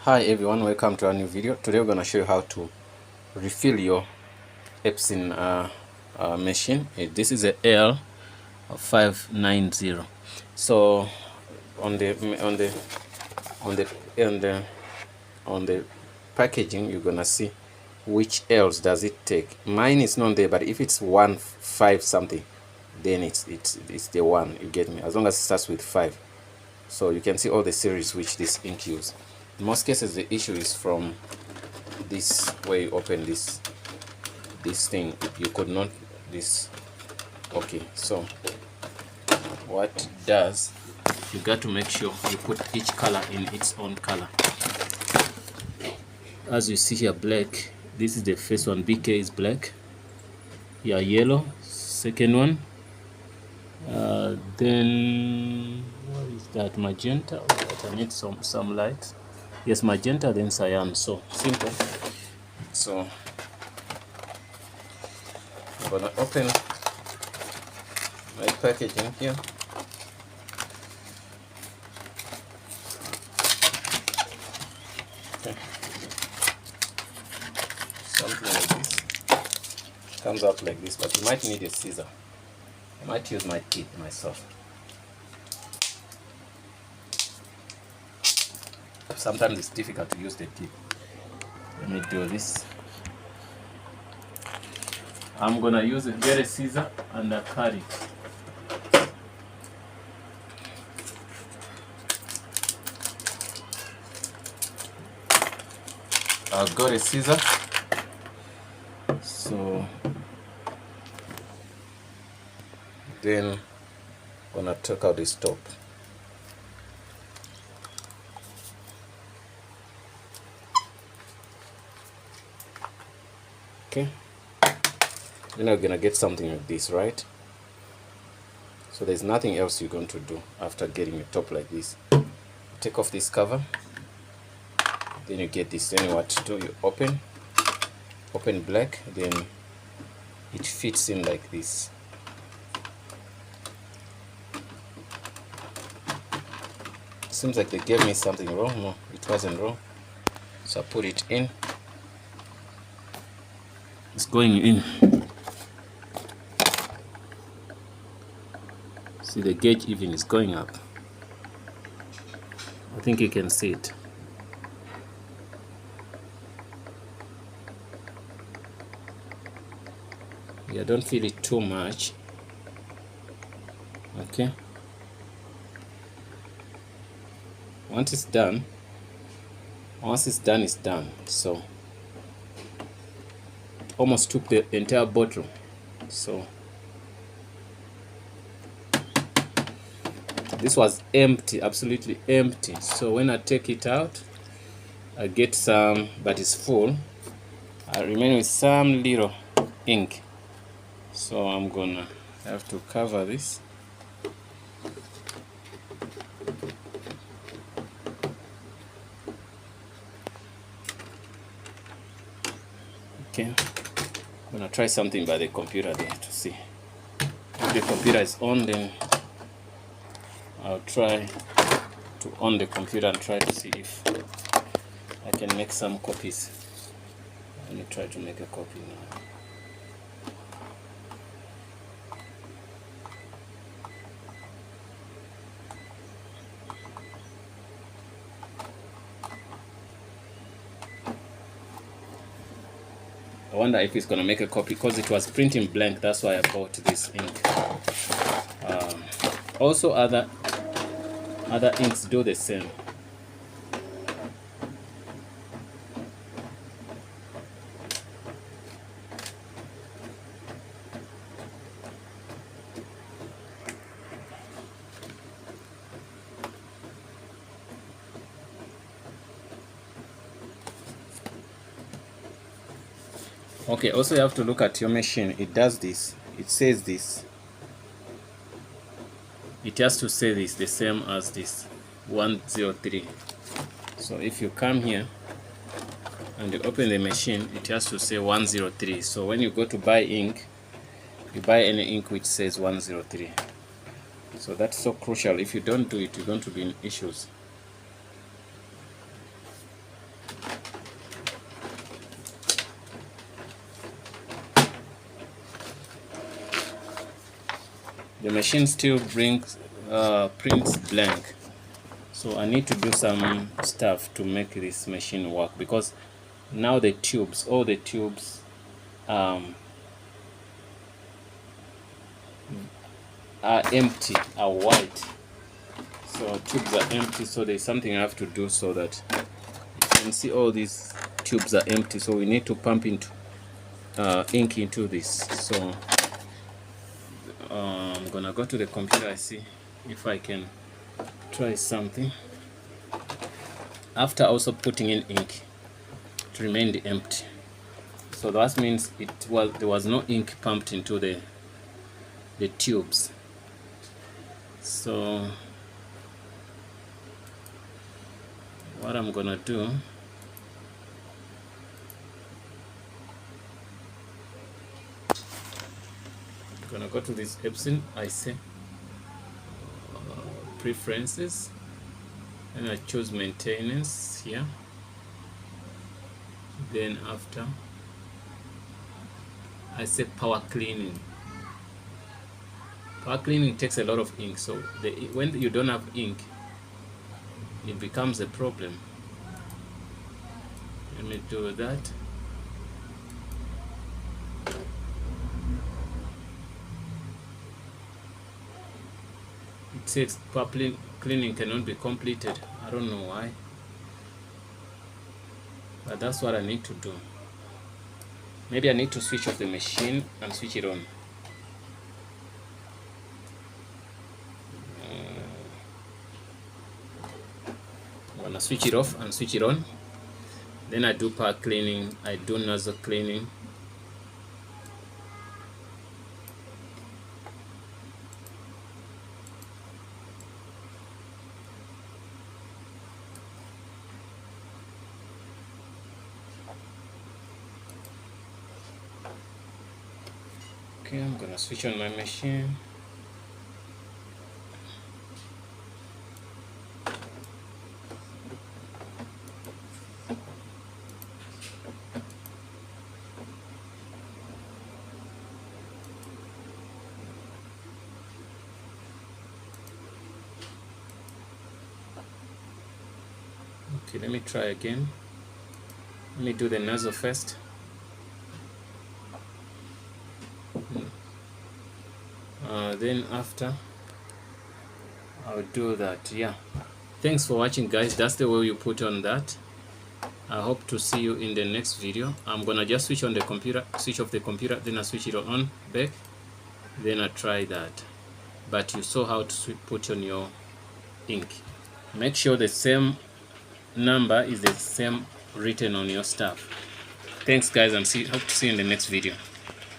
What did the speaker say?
Hi everyone, welcome to a new video. Today we're going to show you how to refill your Epson machine. This is a L590. So on the packaging, you're gonna see which L's does it take. Mine is not there, but if it's 1.5 something, then it's the one. You get me? As long as it starts with 5. So you can see all the series which this ink use. In most cases, the issue is from this where you open this thing. You could not this. Okay, so what it does, you got to make sure you put each color in its own color. As you see here, black. This is the first one. BK is black. Yeah, yellow. Second one. Then what is that? Magenta. Oh, I need some light. Yes, magenta, then cyan. So simple. So I'm gonna open my packaging here. Okay. Something like this comes out like this, but you might need a scissor. I might use my teeth myself. Sometimes it's difficult to use the teeth. Let me do this. I'm gonna get a scissor and cut it. I've got a scissor, so then I'm gonna take out this top. Okay, then I'm gonna get something like this, right? So there's nothing else you're going to do after getting a top like this. Take off this cover, then you get this. Then what to do, you open black, then it fits in like this. Seems like they gave me something wrong. No, it wasn't wrong. So I put it in. It's going in. See, the gauge even is going up. I think you can see it. Yeah, don't feel it too much. Okay. Once it's done, it's done. So it almost took the entire bottle. So this was empty, absolutely empty. So when I take it out, I get some, but it's full. I remain with some little ink. So I'm gonna have to cover this. Okay, I'm gonna try something by the computer there to see. If the computer is on, then I'll try to on the computer and try to see if I can make some copies. Let me try to make a copy now. I wonder if it's gonna make a copy because it was printing blank. That's why I bought this ink. Also, other inks do the same. Okay, also you have to look at your machine. It does this. It says this. It has to say this the same as this 103. So if you come here and you open the machine, it has to say 103. So when you go to buy ink, you buy any ink which says 103. So that's so crucial. If you don't do it, you're going to be in issues. the machine still prints blank. So I need to do some stuff to make this machine work, because now the tubes, all the tubes are empty, are white. So tubes are empty, so there's something I have to do so that you can see all these tubes are empty. So we need to pump into ink into this. So I'm gonna go to the computer. I see if I can try something after also putting in ink. It remained empty, so that means there was no ink pumped into the tubes. So what I'm gonna do, I'm gonna go to this Epson, I say preferences, and I choose maintenance here. Then after I say power cleaning. Power cleaning takes a lot of ink, so when you don't have ink, it becomes a problem. Let me do that. It says power cleaning cannot be completed. I don't know why, but that's what I need to do. Maybe I need to switch off the machine and switch it on. I'm gonna switch it off and switch it on. Then I do power cleaning, I do nozzle cleaning. Okay, I'm gonna switch on my machine. Okay, let me try again. Let me do the nozzle first. Then after I'll do that. Yeah, thanks for watching, guys. That's the way you put on that. I hope to see you in the next video. I'm gonna just switch on the computer, switch off the computer, then I switch it on back, then I try that. But you saw how to put on your ink. Make sure the same number is the same written on your stuff. Thanks, guys, and hope to see you in the next video.